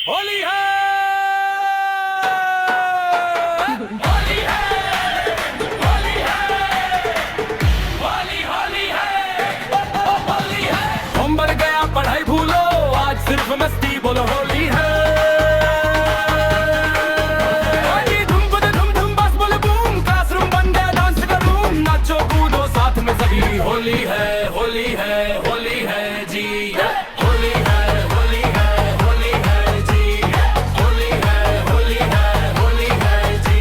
होली है, होली है, होली है, होली होली है, होली है। हम बढ़ गया पढ़ाई भूलो, आज सिर्फ मस्ती बोलो होली है। धूम बदे धूम धूम बस बोले बूम, क्लासरूम बन गया डांस का रूम, नाचो कूदो साथ में सभी। होली है, होली है, होली है जी, होली है, होली है, होली है जी, होली है, होली है, होली है जी।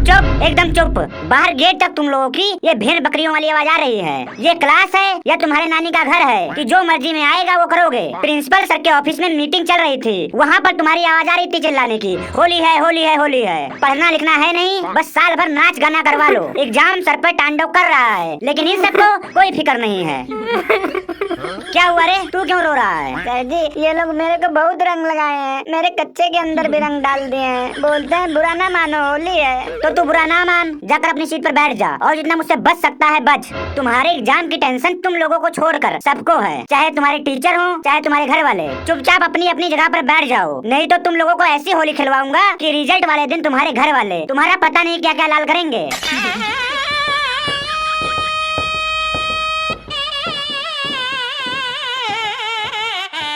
चुप, एकदम चुप। बाहर गेट तक तुम लोगों की ये भेड़ बकरियों वाली आवाज आ रही है। ये क्लास है या तुम्हारे नानी का घर है कि जो मर्जी में आएगा वो करोगे? प्रिंसिपल सर के ऑफिस में मीटिंग चल रही थी, वहाँ पर तुम्हारी आवाज आ रही थी चिल्लाने की, होली है, होली है, होली है। पढ़ना लिखना है नहीं, बस साल भर नाच गाना करवा लो। एग्जाम सर पर तांडव कर रहा है, लेकिन इन सबको कोई फिक्र नहीं है। क्या हुआ रे, तू क्यों रो रहा है? सर जी, ये लोग मेरे को बहुत रंग लगाए हैं, मेरे कच्चे के अंदर भी रंग डाल दिए हैं। बोलते हैं बुरा ना मानो, होली है। तो तू बुरा ना मान, जाकर अपनी सीट पर बैठ जा और जितना मुझसे बच सकता है बच। तुम्हारे एग्जाम की टेंशन तुम लोगों को छोड़कर सबको है, चाहे तुम्हारे टीचर हो चाहे तुम्हारे घर वाले। चुपचाप अपनी अपनी जगह पर बैठ जाओ, नहीं तो तुम लोगों को ऐसी होली खिलवाऊंगा कि रिजल्ट वाले दिन तुम्हारे घर वाले तुम्हारा पता नहीं क्या क्या लाल करेंगे।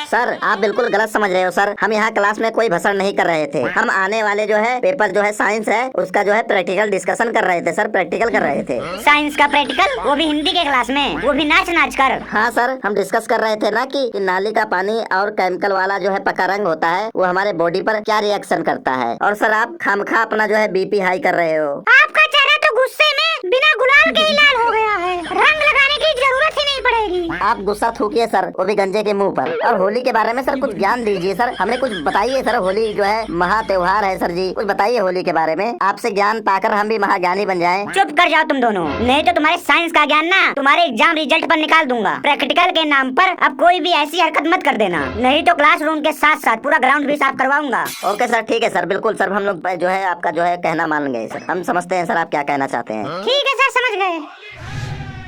सर, आप बिल्कुल गलत समझ रहे हो सर। हम यहाँ क्लास में कोई भसड़ नहीं कर रहे थे। हम आने वाले जो है पेपर जो है साइंस है उसका जो है प्रैक्टिकल डिस्कशन कर रहे थे सर, प्रैक्टिकल कर रहे थे। साइंस का प्रैक्टिकल, वो भी हिंदी के क्लास में, वो भी नाच नाच कर? हाँ सर, हम डिस्कस कर रहे थे ना कि नाली का पानी और केमिकल वाला जो है पक्का रंग होता है वो हमारे बॉडी पर क्या रिएक्शन करता है। और सर आप खामखा अपना जो है बीपी हाई कर रहे हो। आपका चेहरा तो गुस्से में बिना गुलाल के ही लाल हो गया है, रंग लगाने की जरूरत ही नहीं पड़ेगी। आप गुस्सा थूकिए सर, वो भी गंजे के मुंह पर। और होली के बारे में सर कुछ ज्ञान दीजिए सर, हमें कुछ बताइए सर। होली जो है महा त्योहार है सर जी, कुछ बताइए होली के बारे में। आपसे ज्ञान पाकर हम भी महाज्ञानी बन जाएं। चुप कर जाओ तुम दोनों, नहीं तो तुम्हारे साइंस का ज्ञान ना तुम्हारे एग्जाम रिजल्ट पर निकाल दूंगा। प्रैक्टिकल के नाम पर अब कोई भी ऐसी हरकत मत कर देना, नहीं तो क्लासरूम के साथ साथ पूरा ग्राउंड भी साफ करवाऊंगा। ओके सर, ठीक है सर, बिल्कुल सर। हम लोग जो है आपका जो है कहना मान गए सर। हम समझते हैं सर आप क्या कहना चाहते हैं। ठीक है सर, समझ गए।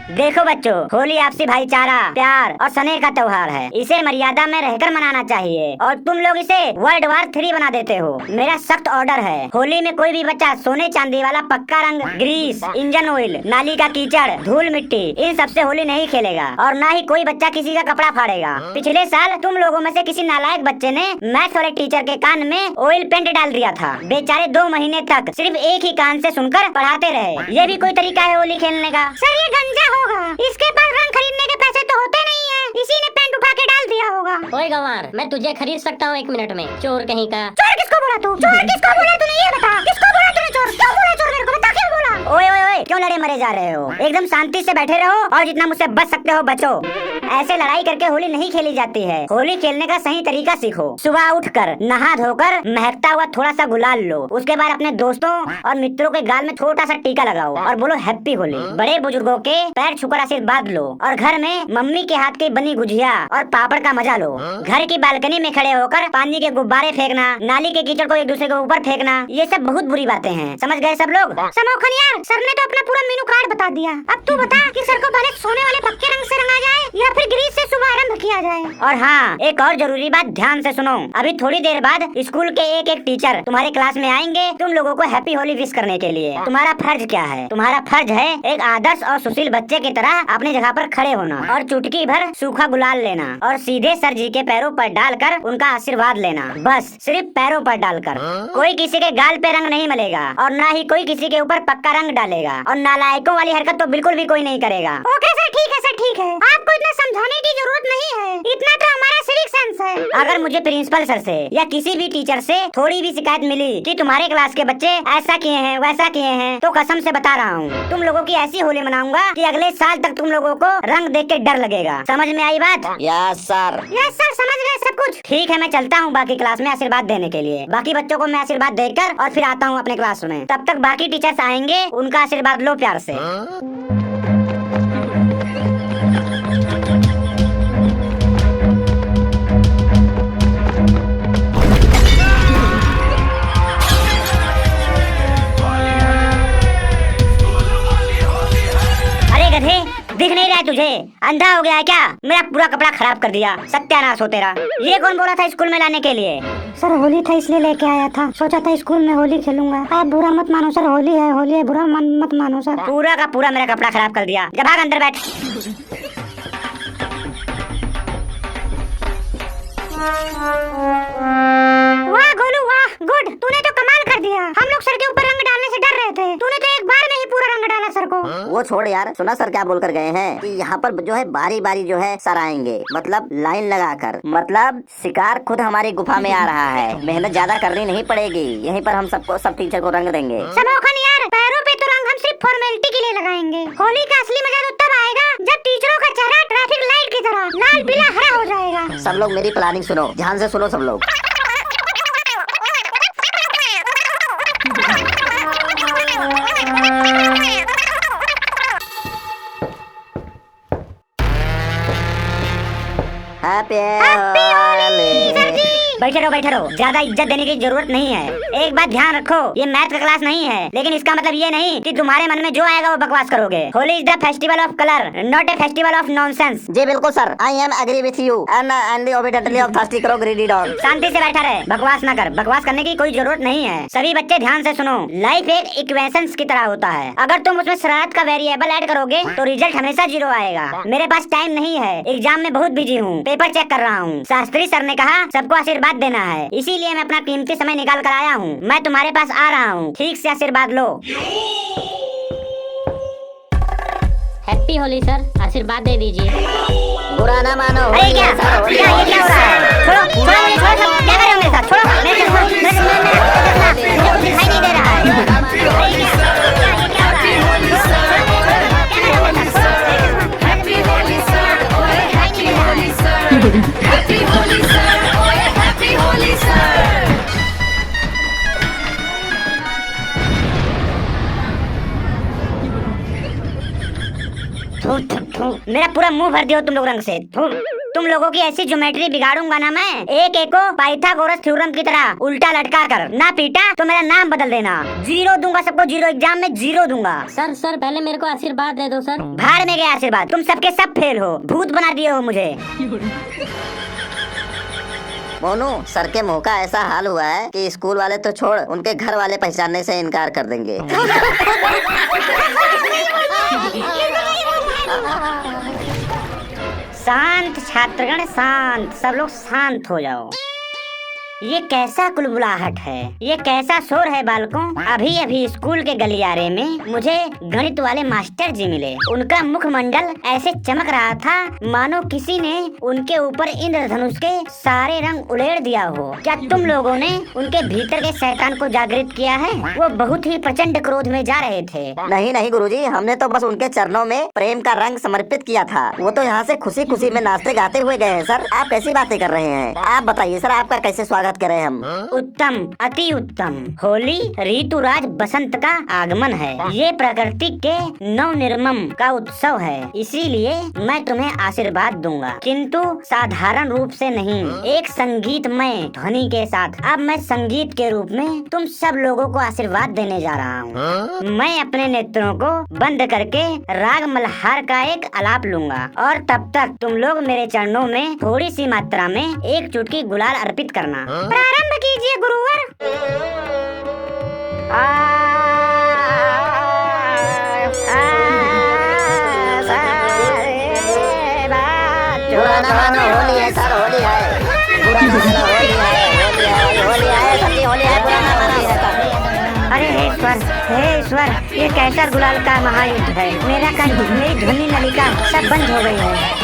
देखो बच्चों, होली आपसी भाईचारा, प्यार और स्नेह का त्योहार है। इसे मर्यादा में रहकर मनाना चाहिए और तुम लोग इसे वर्ल्ड वार 3 बना देते हो। मेरा सख्त ऑर्डर है, होली में कोई भी बच्चा सोने चांदी वाला पक्का रंग, ग्रीस, इंजन ऑयल, नाली का कीचड़, धूल मिट्टी, इन सबसे होली नहीं खेलेगा और ना ही कोई बच्चा किसी का कपड़ा फाड़ेगा। पिछले साल तुम लोगों में से किसी नालायक बच्चे ने मैथ्स वाले टीचर के कान में ऑयल पेंट डाल दिया था। बेचारे 2 महीने तक सिर्फ एक ही कान से सुनकर पढ़ाते रहे। ये भी कोई तरीका है होली खेलने का? सर ये गंजा होगा, इसके पास रंग खरीदने के पैसे तो होते नहीं है, इसी ने पेंट उठा के डाल दिया होगा। ओए गंवार, मैं तुझे खरीद सकता हूँ 1 मिनट में, चोर कहीं का। चोर किसको बोला तू? चोर किसको बोला तूने, ये बता। किसको बोला तूने चोर? क्यों बोला चोर? मेरे को बता, क्यों बोला? ओए ओए ओए, क्यों लड़े मरे जा रहे हो? एकदम शांति से बैठे रहो और जितना मुझसे बच सकते हो बचो। ऐसे लड़ाई करके होली नहीं खेली जाती है। होली खेलने का सही तरीका सीखो। सुबह उठकर नहा धोकर महकता हुआ थोड़ा सा गुलाल लो, उसके बाद अपने दोस्तों और मित्रों के गाल में छोटा सा टीका लगाओ और बोलो हैप्पी होली। बड़े बुजुर्गों के पैर छूकर आशीर्वाद लो और घर में मम्मी के हाथ की बनी गुजिया और पापड़ का मजा लो। घर की बालकनी में खड़े होकर पानी के गुब्बारे फेंकना, नाली के कीचड़ को एक दूसरे के ऊपर फेंकना, ये सब बहुत बुरी बातें हैं। समझ गए सब लोग? समोखन यार, सर ने तो अपना पूरा मेनू कार्ड बता दिया। अब तू बता कि सर को पहले सोने वाले पक्के रंग से रंगा जाए या फिर ग्रीस से शुभारंभ किया जाए। और हाँ, एक और जरूरी बात ध्यान से सुनो। अभी थोड़ी देर बाद स्कूल के एक एक टीचर तुम्हारे क्लास में आएंगे तुम लोगों को हैप्पी होली विश करने के लिए। तुम्हारा फर्ज क्या है? तुम्हारा फर्ज है एक आदर्श और सुशील बच्चे की तरह अपनी जगह पर खड़े होना और चुटकी भर सूखा गुलाल लेना और सीधे सर जी के पैरों पर डालकर उनका आशीर्वाद लेना। बस सिर्फ पैरों पर डालकर। कोई किसी के गाल पे रंग नहीं मलेगा और ना ही कोई किसी के ऊपर पक्का रंग डालेगा और नालायकों वाली हरकत तो बिल्कुल भी कोई नहीं करेगा। ओके सर, ठीक है सर, ठीक है। आपको इतना समझाने की जरूरत नहीं है, इतना तो हमारा सिविक सेंस है। अगर मुझे प्रिंसिपल सर से या किसी भी टीचर से थोड़ी भी शिकायत मिली कि तुम्हारे क्लास के बच्चे ऐसा किए हैं वैसा किए हैं, तो कसम से बता रहा हूँ तुम लोगों की ऐसी होली मनाऊंगा कि अगले साल तक तुम लोगों को रंग देख के डर लगेगा। समझ में आई बात? Yes sir. यस सर, समझ गए सब कुछ। ठीक है, मैं चलता हूँ बाकी क्लास में आशीर्वाद देने के लिए। बाकी बच्चों को मैं आशीर्वाद देकर और फिर आता हूँ अपने क्लास में। तब तक बाकी टीचर्स आएंगे, उनका आशीर्वाद लो प्यार से। दिख नहीं रहा है तुझे? अंधा हो गया है क्या? मेरा पूरा कपड़ा खराब कर दिया, सत्यानाश हो तेरा। ये कौन बोला था स्कूल में लाने के लिए? सर होली था इसलिए लेके आया था, सोचा था स्कूल में होली खेलूंगा। आप बुरा मत मानो सर, होली है बुरा मत मानो सर। पूरा का पूरा मेरा कपड़ा खराब कर दिया। जब भाग अंदर बैठ। वाह गोलू वाह, गुड, तूने तो कमाल कर दिया। हम लोग सर के ऊपर रंग डालने से डर रहे थे, तूने तो एक बार में ही पूरा रंग डाला सर को। वो छोड़ यार, सुना सर क्या बोल कर गए हैं कि यहाँ पर जो है बारी बारी जो है सर आएंगे, मतलब लाइन लगाकर, मतलब शिकार खुद हमारी गुफा में आ रहा है। मेहनत ज्यादा करनी नहीं पड़ेगी, यहीं पर हम सब टीचर को रंग देंगे। समोखन यार, पैरों पे तो रंग हम सिर्फ फॉर्मेलिटी के लिए लगाएंगे। होली का असली मजा तो तब आएगा जब टीचरों का चेहरा ट्रैफिक लाइट की तरह लाल पीला हरा हो जाएगा। सब लोग मेरी प्लानिंग सुनो, ध्यान से सुनो सब लोग। हैप्पी होली। बैठे रहो, ज्यादा इज्जत देने की जरूरत नहीं है। एक बात ध्यान रखो, ये मैथ का क्लास नहीं है, लेकिन इसका मतलब ये नहीं कि तुम्हारे मन में जो आएगा वो बकवास करोगे। Holi is the festival of colour, not a festival of nonsense. जी बिल्कुल sir, I am agree with you and the obediently of thirsty crow greedy dog. शांति से बैठा रहे, बकवास ना कर। बकवास करने की कोई जरूरत नहीं है। सभी बच्चे ध्यान से सुनो, लाइफ एक इक्वेशंस की तरह होता है। अगर तुम उसमें शरारत का वेरिएबल ऐड करोगे तो रिजल्ट हमेशा 0 आएगा। मेरे पास टाइम नहीं है, एग्जाम में बहुत बिजी हूँ, पेपर चेक कर रहा हूँ। शास्त्री सर ने कहा सबको आशीर्वाद देना है, इसीलिए मैं अपना कीमती समय निकाल कर आया हूँ। मैं तुम्हारे पास आ रहा हूँ, ठीक से आशीर्वाद लो। हैप्पी होली सर, आशीर्वाद दे दीजिए। बुरा ना मानो। अरे क्या ये क्या हो रहा है? छोड़ो मुझे, छोड़ो सब, क्या कर रहे हो मेरे साथ? छोड़ो मेरे कुछ दिखाई नहीं दे रहा है। मेरा पूरा मुंह भर दियो तुम लोग रंग से। तुम लोगों की ऐसी ज्योमेट्री बिगाड़ूंगा ना मैं, एक एक को पाइथागोरस थ्योरम की तरह उल्टा लटका कर। ना पीटा तो मेरा नाम बदल देना। 0 दूंगा सबको, 0 एग्जाम में 0 दूंगा। सर पहले मेरे को आशीर्वाद दे दो सर। भाड़ में गया आशीर्वाद, तुम सबके सब फेल हो, भूत बना दिए हो मुझे। मोनू, सर के मुंह का ऐसा हाल हुआ है कि स्कूल वाले तो छोड़, उनके घर वाले पहचानने से इनकार कर देंगे। शांत छात्रगण शांत, सब लोग शांत हो जाओ। ये कैसा कुलबुलाहट है, ये कैसा शोर है बालकों। अभी अभी स्कूल के गलियारे में मुझे गणित वाले मास्टर जी मिले। उनका मुखमंडल ऐसे चमक रहा था मानो किसी ने उनके ऊपर इंद्रधनुष के सारे रंग उड़ेल दिया हो। क्या तुम लोगों ने उनके भीतर के शैतान को जागृत किया है? वो बहुत ही प्रचंड क्रोध में जा रहे थे। नहीं गुरुजी, हमने तो बस उनके चरणों में प्रेम का रंग समर्पित किया था। वो तो यहाँ से खुशी खुशी में नाचते गाते हुए गए हैं सर। आप कैसी बातें कर रहे हैं? आप बताइए सर, आपका कैसे स्वागत करें हम? उत्तम, अति उत्तम। होली ऋतुराज बसंत का आगमन है। ये प्रकृति के नव निर्मम का उत्सव है, इसीलिए मैं तुम्हें आशीर्वाद दूंगा, किंतु साधारण रूप से नहीं, एक संगीतमय ध्वनि के साथ। अब मैं संगीत के रूप में तुम सब लोगों को आशीर्वाद देने जा रहा हूँ। मैं अपने नेत्रों को बंद करके राग मल्हार का एक आलाप लूंगा, और तब तक तुम लोग मेरे चरणों में थोड़ी सी मात्रा में एक चुटकी गुलाल अर्पित करना। प्रारंभ कीजिए गुरुवर। बुरा ना मानो, होली है सर, होली है। बुरा ना मानो, होली है, होली है, होली है, सच्ची होली है, बुरा ना मानो सर। अरे हे ईश्वर, ये कैसा गुलाल का महायुद्ध है। मेरी ध्वनि नलिका सब बंद हो गई है।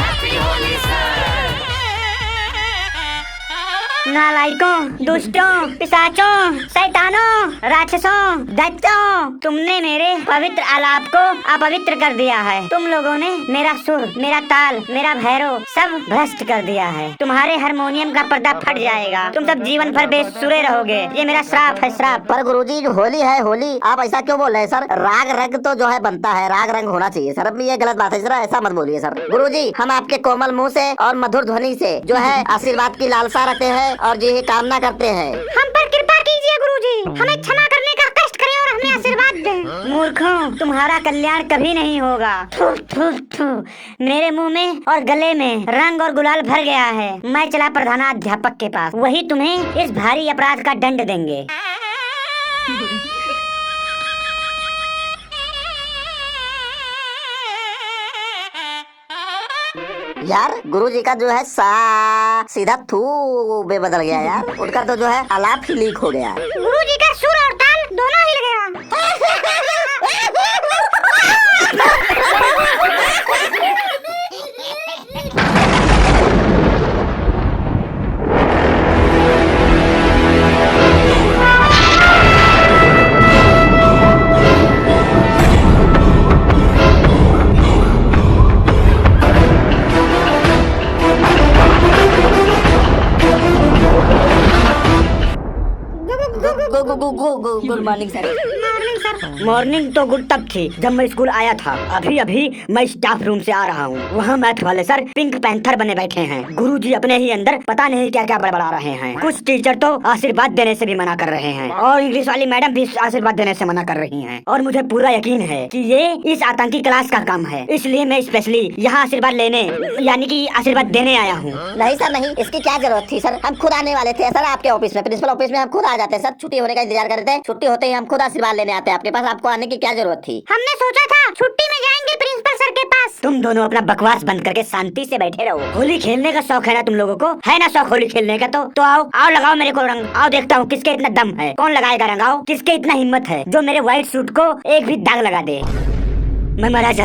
नालायकों, दुष्टों, पिशाचों, शैतानों, राक्षसों, दैत्यों, तुमने मेरे पवित्र आलाप को अपवित्र कर दिया है। तुम लोगों ने मेरा सुर, मेरा ताल, मेरा भैरव सब भ्रष्ट कर दिया है। तुम्हारे हारमोनियम का पर्दा फट जाएगा, तुम सब जीवन भर बेसुरे रहोगे। ये मेरा श्राप है, श्राप। पर गुरुजी, जो होली है होली, आप ऐसा क्यों बोल रहे हैं सर? राग रंग तो जो है बनता है, राग रंग होना चाहिए सर। अब ये गलत बात है सर, ऐसा मत बोलिए सर। गुरुजी, हम आपके कोमल मुंह से और मधुर ध्वनि से जो है आशीर्वाद की लालसा रखते हैं और जी ही कामना करते हैं। हम पर कृपा कीजिए गुरुजी, हमें क्षमा करने का कष्ट करें और हमें आशीर्वाद दें। मूर्खों, तुम्हारा कल्याण कभी नहीं होगा। थू थू थू। मेरे मुंह में और गले में रंग और गुलाल भर गया है। मैं चला प्रधानाध्यापक के पास, वही तुम्हें इस भारी अपराध का दंड देंगे। यार गुरुजी का जो है सीधा थू में बदल गया यार। उनका तो जो है आलाप ही लीक हो गया। गुरुजी का सुर और ताल दोनों हिल गया। Good morning sir. Morning sir. Morning तो गुड तब थी जब मैं स्कूल आया था। अभी अभी मैं स्टाफ रूम से आ रहा हूँ। वहाँ मैथ वाले सर पिंक पैंथर बने बैठे हैं। गुरुजी अपने ही अंदर पता नहीं क्या क्या बड़बड़ा रहे हैं। कुछ टीचर तो आशीर्वाद देने से भी मना कर रहे हैं और इंग्लिश वाली मैडम भी आशीर्वाद देने से मना कर रही हैं। और मुझे पूरा यकीन है कि ये इस आतंकी क्लास का काम है, इसलिए मैं स्पेशली यहाँ आशीर्वाद लेने यानी कि आशीर्वाद देने आया हूँ। नहीं सर नहीं, इसकी क्या जरूरत थी सर। हम खुद आने वाले थे सर आपके ऑफिस में, प्रिंसिपल ऑफिस में हम खुद आ जाते हैं सर। छुट्टी होने का इंतजार करते हैं, छुट्टी होते ही हम खुद आशीर्वाद लेने आते हैं आपके पास। आपको आने की क्या जरूरत थी? हमने सोचा था छुट्टी में जाएंगे प्रिंसिपल सर के पास। तुम दोनों अपना बकवास बंद करके शांति से बैठे रहो। होली खेलने का शौक है ना तुम लोगों को? है ना शौक होली खेलने का? तो आओ आओ लगाओ मेरे को रंग। आओ देखता हूँ किसके इतना दम है। कौन लगाएगा रंग? आओ, किसके इतना हिम्मत है जो मेरे व्हाइट सूट को एक भी दाग लगा दे। मैं मरा जा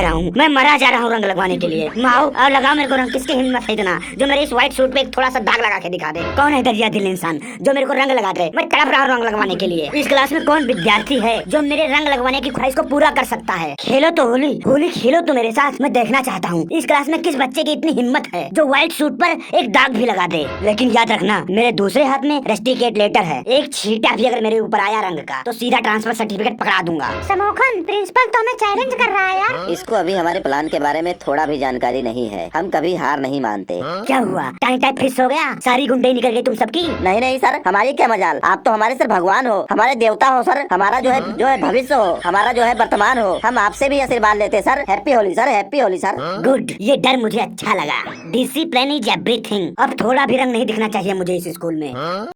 रहा हूँ रंग लगवाने के लिए। आओ और लगाओ मेरे को रंग। किसकी हिम्मत है इतना जो मेरे इस व्हाइट सूट पे एक थोड़ा सा दाग लगा के दिखा दे? कौन है दरिया दिल इंसान जो मेरे को रंग लगा दे? मैं तड़प रहा हूँ रंग लगवाने के लिए। इस क्लास में कौन विद्यार्थी है जो मेरे रंग लगवाने की ख्वाहिश को पूरा कर सकता है? खेलो तो होली, होली खेलो तो मेरे साथ। मैं देखना चाहता हूँ इस क्लास में किस बच्चे की इतनी हिम्मत है जो व्हाइट सूट पर एक दाग भी लगा दे। लेकिन याद रखना मेरे दूसरे हाथ में रस्टिकेट लेटर है। एक छींटा भी अगर मेरे ऊपर आया रंग का तो सीधा ट्रांसफर सर्टिफिकेट पकड़ा दूंगा। समोखन, प्रिंसिपल तो हमें चैलेंज कर रहा है यार। इसको अभी हमारे प्लान के बारे में थोड़ा भी जानकारी नहीं है। हम कभी हार नहीं मानते। क्या हुआ? टाइम टाइप फिक्स हो गया? सारी गुंडे निकल गई तुम सबकी? नहीं नहीं सर, हमारी क्या मजाल। आप तो हमारे सर भगवान हो, हमारे देवता हो सर। हमारा जो है भविष्य हो, हमारा जो है वर्तमान हो। हम आपसे भी आशीर्वाद लेते sir. Happy Holi sir, happy Holi sir. Good, ये डर मुझे अच्छा लगा। Discipline is everything. अब थोड़ा भी रंग नहीं दिखना चाहिए मुझे इस स्कूल में।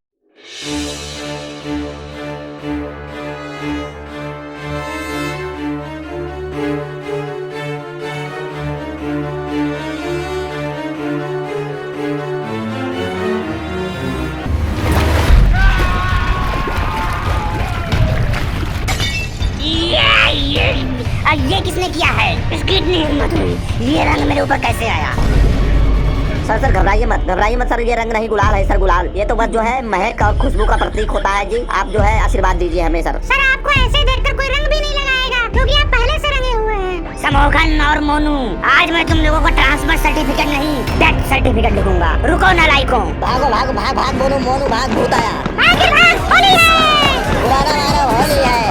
ये किसने किया है? इसकी इतनी हिम्मत हुई? ये रंग मेरे ऊपर कैसे आया? सर घबराइए मत सर। ये रंग नहीं, गुलाल है सर, गुलाल। ये तो बस जो है महक और खुशबू का प्रतीक होता है जी। आप जो है आशीर्वाद दीजिए हमें सर। सर आपको ऐसे देखकर कोई रंग भी नहीं लगाएगा क्योंकि आप पहले से रंगे हुए हैं। समोखन और मोनू, आज मैं तुम लोगों को ट्रांसफर सर्टिफिकेट नहीं डेथ सर्टिफिकेट लिखूंगा। रुको नालायकों। भागो भागो भाग भाग मोनू भाग, भूत आया। भाग, होली है। पुराना मारो, होली है।